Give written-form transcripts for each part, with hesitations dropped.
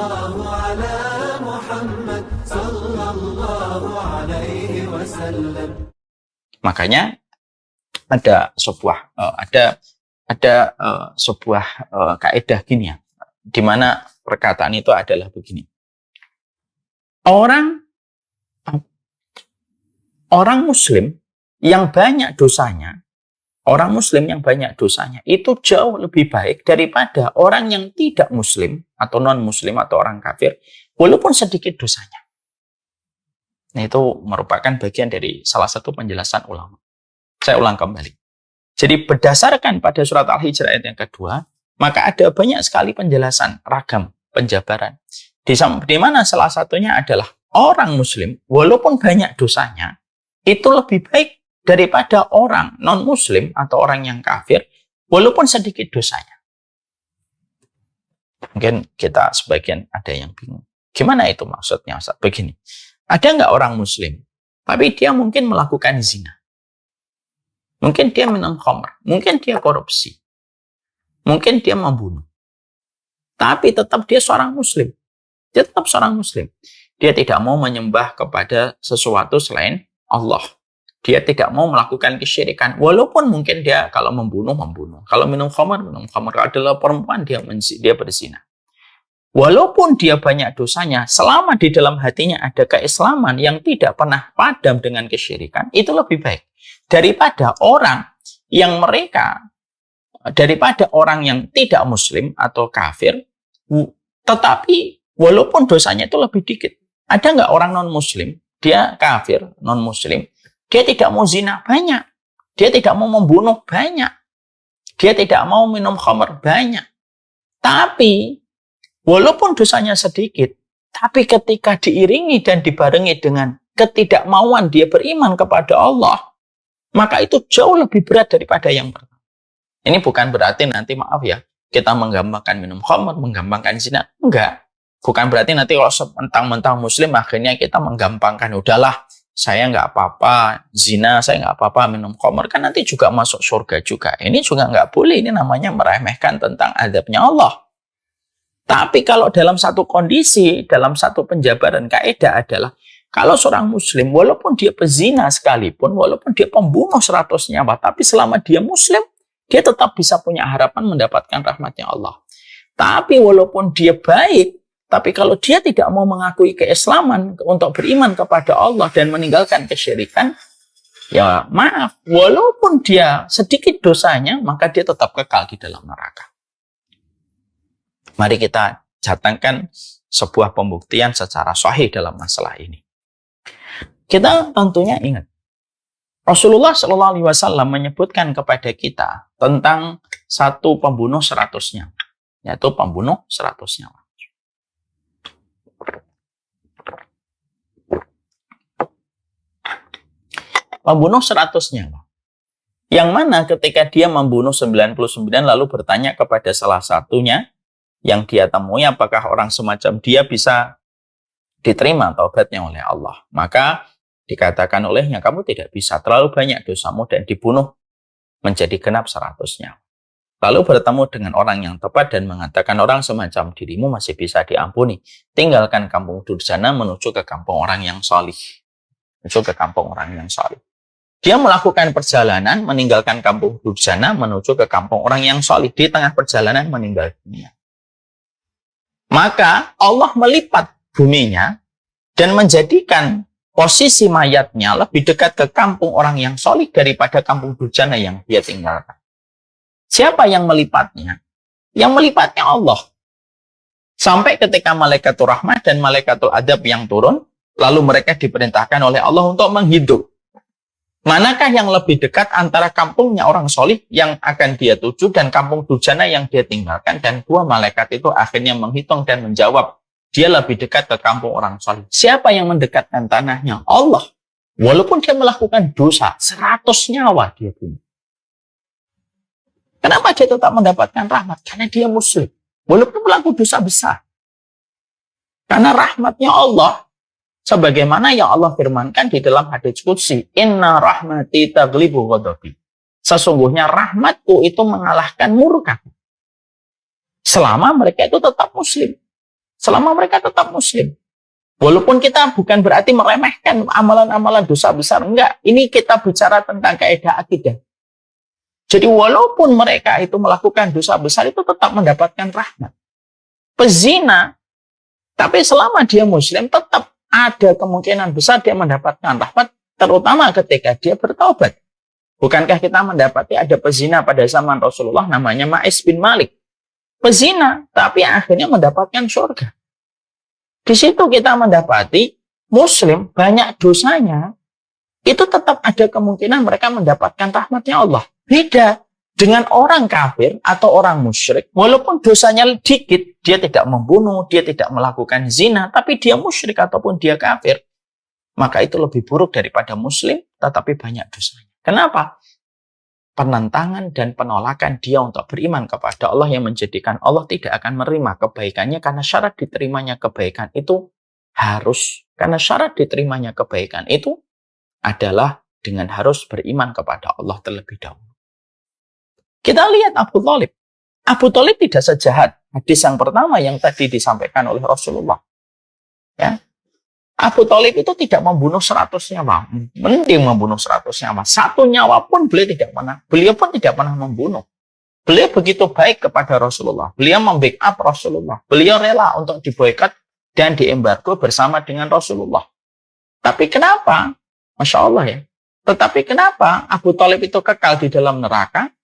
Sallallahu ala Muhammad sallallahu alaihi wasallam. Makanya ada sebuah kaidah gini ya, di mana perkataan itu adalah begini. Orang Muslim yang banyak dosanya, itu jauh lebih baik daripada orang yang tidak Muslim atau non-Muslim atau orang kafir, walaupun sedikit dosanya. Nah, itu merupakan bagian dari salah satu penjelasan ulama. Saya ulang kembali. Jadi berdasarkan pada surat Al-Hijr ayat yang kedua, maka ada banyak sekali penjelasan, ragam, penjabaran. Di mana salah satunya adalah orang Muslim, walaupun banyak dosanya, itu lebih baik daripada orang non-Muslim atau orang yang kafir, walaupun sedikit dosanya. Mungkin kita sebagian ada yang bingung. Gimana itu maksudnya, Ustaz? Begini. Ada nggak orang Muslim, tapi dia mungkin melakukan zina. Mungkin dia minum khamr. Mungkin dia korupsi. Mungkin dia membunuh. Tapi tetap dia seorang Muslim. Dia tetap seorang Muslim. Dia tidak mau menyembah kepada sesuatu selain Allah. Dia tidak mau melakukan kesyirikan. Walaupun mungkin dia kalau membunuh. Kalau minum khamr. Kalau adalah perempuan, dia berzina. Walaupun dia banyak dosanya, selama di dalam hatinya ada keislaman yang tidak pernah padam dengan kesyirikan, itu lebih baik. Daripada orang yang tidak Muslim atau kafir, tetapi walaupun dosanya itu lebih dikit. Ada nggak orang non-Muslim, dia kafir, non-Muslim, dia tidak mau zina banyak, dia tidak mau membunuh banyak, dia tidak mau minum khamr banyak. Tapi walaupun dosanya sedikit, tapi ketika diiringi dan dibarengi dengan ketidakmauan dia beriman kepada Allah, maka itu jauh lebih berat daripada yang pertama. Ini bukan berarti nanti, maaf ya, kita menggampangkan minum khamr, menggampangkan zina. Enggak. Bukan berarti nanti kalau mentang-mentang Muslim akhirnya kita menggampangkan, udahlah, saya nggak apa-apa zina, saya nggak apa-apa minum khamr, kan nanti juga masuk surga juga. Ini juga nggak boleh, ini namanya meremehkan tentang azabnya Allah. Tapi kalau dalam satu kondisi, dalam satu penjabaran kaidah adalah, kalau seorang Muslim, walaupun dia pezina sekalipun, walaupun dia pembunuh 100 nyawa, tapi selama dia Muslim, dia tetap bisa punya harapan mendapatkan rahmatnya Allah. Tapi walaupun dia baik, tapi kalau dia tidak mau mengakui keislaman untuk beriman kepada Allah dan meninggalkan kesyirikan, ya maaf, walaupun dia sedikit dosanya, maka dia tetap kekal di dalam neraka. Mari kita datangkan sebuah pembuktian secara sahih dalam masalah ini. Kita tentunya ingat, Rasulullah SAW menyebutkan kepada kita tentang satu pembunuh 100 nyawa, yaitu pembunuh 100 nyawa. Membunuh 100 nyawa. Yang mana ketika dia membunuh 99 lalu bertanya kepada salah satunya yang dia temui, apakah orang semacam dia bisa diterima taubatnya oleh Allah. Maka dikatakan olehnya, kamu tidak bisa, terlalu banyak dosamu, dan dibunuh menjadi genap 100 nyawa. Lalu bertemu dengan orang yang tepat dan mengatakan, orang semacam dirimu masih bisa diampuni. Tinggalkan kampung durjana menuju ke kampung orang yang salih. Dia melakukan perjalanan, meninggalkan kampung durjana menuju ke kampung orang yang salih. Di tengah perjalanan meninggal dunia. Maka Allah melipat buminya dan menjadikan posisi mayatnya lebih dekat ke kampung orang yang salih daripada kampung durjana yang dia tinggalkan. Siapa yang melipatnya? Yang melipatnya Allah. Sampai ketika malaikatul rahmat dan malaikatul adab yang turun, lalu mereka diperintahkan oleh Allah untuk menghidup. Manakah yang lebih dekat antara kampungnya orang solih yang akan dia tuju dan kampung durjana yang dia tinggalkan? Dan dua malaikat itu akhirnya menghitung dan menjawab, dia lebih dekat ke kampung orang solih. Siapa yang mendekatkan tanahnya? Allah. Walaupun dia melakukan dosa, 100 nyawa dia bunuh. Kenapa dia tetap mendapatkan rahmat? Karena dia muslim. Walaupun melakukan dosa besar. Karena rahmatnya Allah, sebagaimana yang Allah firmankan di dalam hadits qudsi, inna rahmati taglibu ghadabi. Sesungguhnya rahmatku itu mengalahkan murka. Selama mereka itu tetap muslim. Selama mereka tetap muslim. Walaupun kita bukan berarti meremehkan amalan-amalan dosa besar. Enggak. Ini kita bicara tentang kaidah akidah. Jadi walaupun mereka itu melakukan dosa besar itu tetap mendapatkan rahmat. Pezina, tapi selama dia muslim tetap ada kemungkinan besar dia mendapatkan rahmat, terutama ketika dia bertaubat. Bukankah kita mendapati ada pezina pada zaman Rasulullah namanya Ma'is bin Malik. Pezina, tapi akhirnya mendapatkan surga. Di situ kita mendapati muslim banyak dosanya, itu tetap ada kemungkinan mereka mendapatkan rahmatnya Allah. Beda dengan orang kafir atau orang musyrik, walaupun dosanya dikit, dia tidak membunuh, dia tidak melakukan zina, tapi dia musyrik ataupun dia kafir, maka itu lebih buruk daripada muslim, tetapi banyak dosanya. Kenapa? Penentangan dan penolakan dia untuk beriman kepada Allah yang menjadikan Allah tidak akan menerima kebaikannya, karena syarat diterimanya kebaikan itu karena syarat diterimanya kebaikan itu adalah dengan harus beriman kepada Allah terlebih dahulu. Kita lihat Abu Thalib. Abu Thalib tidak sejahat hadis yang pertama yang tadi disampaikan oleh Rasulullah. Ya. Abu Thalib itu tidak membunuh 100 nyawa. Mending membunuh 100 nyawa. 1 nyawa pun beliau pun tidak pernah membunuh. Beliau begitu baik kepada Rasulullah. Beliau membackup Rasulullah. Beliau rela untuk diboikot dan diembargo bersama dengan Rasulullah. Tapi kenapa? Masya Allah ya. Tetapi kenapa Abu Thalib itu kekal di dalam neraka?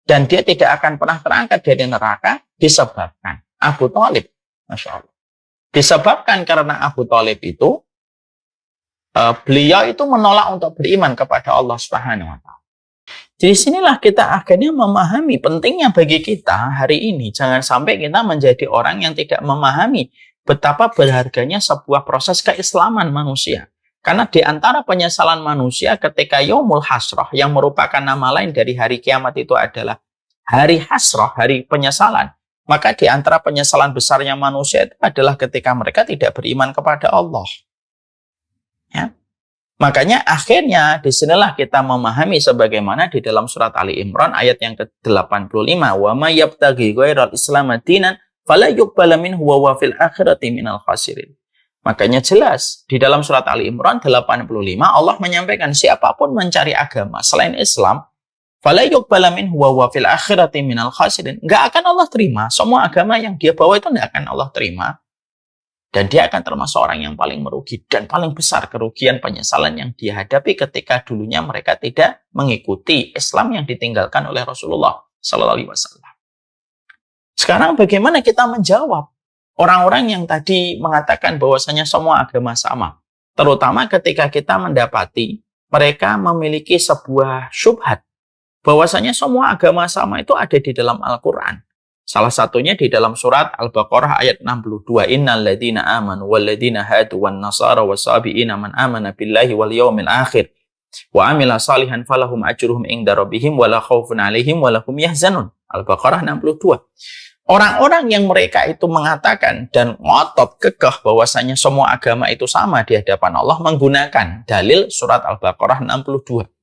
Dan dia tidak akan pernah terangkat dari neraka disebabkan Abu Thalib. Masya Allah. Disebabkan karena Abu Thalib itu, beliau itu menolak untuk beriman kepada Allah Subhanahu wa Ta'ala. Di sinilah kita akhirnya memahami pentingnya bagi kita hari ini. Jangan sampai kita menjadi orang yang tidak memahami betapa berharganya sebuah proses keislaman manusia. Karena di antara penyesalan manusia ketika Yaumul Hasrah, yang merupakan nama lain dari hari kiamat itu adalah hari hasrah, hari penyesalan. Maka di antara penyesalan besarnya manusia itu adalah ketika mereka tidak beriman kepada Allah. Ya. Makanya akhirnya disinilah kita memahami sebagaimana di dalam surat Ali Imran ayat yang ke-85. Wa may yabtaghi ghairal Islam dinan fala yuqbala minhu wa huwa fil akhirati minal khasirin. Makanya jelas di dalam surat Ali Imran 85 Allah menyampaikan siapapun mencari agama selain Islam, fala yuqbala minhu wa huwa fil akhirati minal khasirin. Enggak akan Allah terima. Semua agama yang dia bawa itu enggak akan Allah terima. Dan dia akan termasuk orang yang paling merugi dan paling besar kerugian penyesalan yang dia hadapi ketika dulunya mereka tidak mengikuti Islam yang ditinggalkan oleh Rasulullah sallallahu alaihi wasallam. Sekarang bagaimana kita menjawab orang-orang yang tadi mengatakan bahwasanya semua agama sama, terutama ketika kita mendapati mereka memiliki sebuah syubhat bahwasanya semua agama sama itu ada di dalam Al-Quran. Salah satunya di dalam surat Al-Baqarah ayat 62. Innal ladzina amanu wal ladzina hadu wan nasara wasabiina man amana billahi wal yawmil akhir wa amila salihan falahum ajruhum inda rabbihim wala khaufun alaihim wala hum yahzanun. Al-Baqarah 62. Orang-orang yang mereka itu mengatakan dan ngotot kekeh bahwasanya semua agama itu sama di hadapan Allah menggunakan dalil surat Al-Baqarah 62.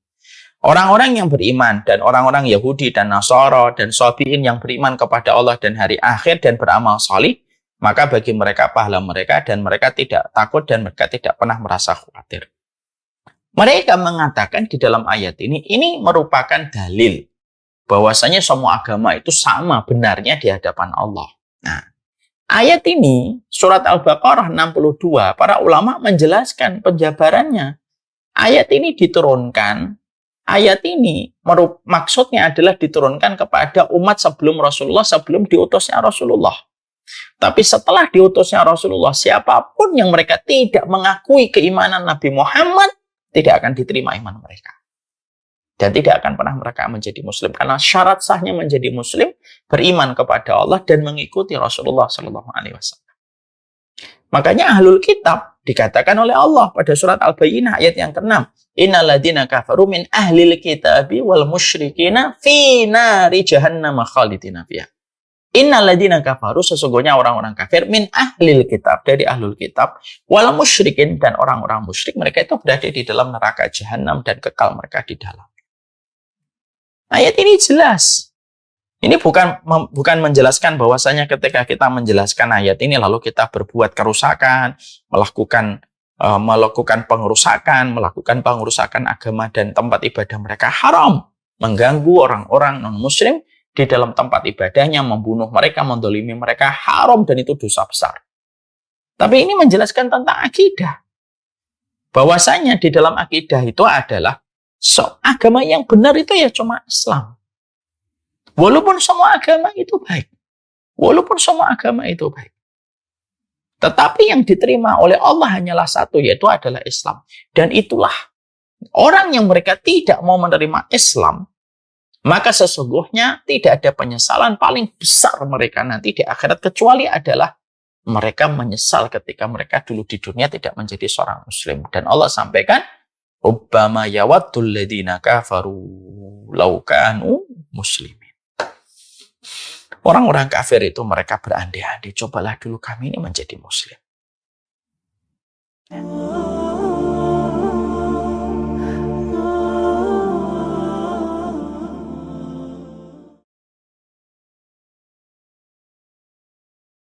Orang-orang yang beriman dan orang-orang Yahudi dan Nasara dan Sabiin yang beriman kepada Allah dan hari akhir dan beramal salih, maka bagi mereka pahala mereka dan mereka tidak takut dan mereka tidak pernah merasa khawatir. Mereka mengatakan di dalam ayat ini merupakan dalil bahwasanya semua agama itu sama benarnya di hadapan Allah. Nah, ayat ini surat Al-Baqarah 62 para ulama menjelaskan penjabarannya. Ayat ini diturunkan. Ayat ini maksudnya adalah diturunkan kepada umat sebelum Rasulullah, sebelum diutusnya Rasulullah. Tapi setelah diutusnya Rasulullah, siapapun yang mereka tidak mengakui keimanan Nabi Muhammad, tidak akan diterima iman mereka. Dan tidak akan pernah mereka menjadi muslim. Karena syarat sahnya menjadi muslim, beriman kepada Allah dan mengikuti Rasulullah SAW. Makanya ahlul kitab dikatakan oleh Allah pada surat Al-Bayyinah ayat yang ke-6. Innal ladzina kafaru min ahlil kitabi wal musyrikina fi nari jahannam khalidina fiha. Innal ladzina kafaru, sesungguhnya orang-orang kafir, min ahlil kitab, dari ahlul kitab, wal musyrikin, dan orang-orang musyrik, mereka itu berada di dalam neraka jahanam dan kekal mereka di dalam. Ayat ini jelas. Ini bukan menjelaskan bahwasanya ketika kita menjelaskan ayat ini lalu kita berbuat kerusakan, melakukan pengerusakan agama dan tempat ibadah mereka. Haram mengganggu orang-orang non-muslim di dalam tempat ibadahnya, membunuh mereka, mendolimi mereka, haram dan itu dosa besar. Tapi ini menjelaskan tentang akidah. Bahwasanya di dalam akidah itu adalah agama yang benar itu ya cuma Islam. Walaupun semua agama itu baik. Tetapi yang diterima oleh Allah hanyalah satu, yaitu adalah Islam. Dan itulah orang yang mereka tidak mau menerima Islam, maka sesungguhnya tidak ada penyesalan paling besar mereka nanti di akhirat, kecuali adalah mereka menyesal ketika mereka dulu di dunia tidak menjadi seorang muslim. Dan Allah sampaikan, Rubbama yawaddul ladina kafaru law kanu muslimin. Orang-orang kafir itu mereka berandai-andai, cobalah dulu kami ini menjadi muslim.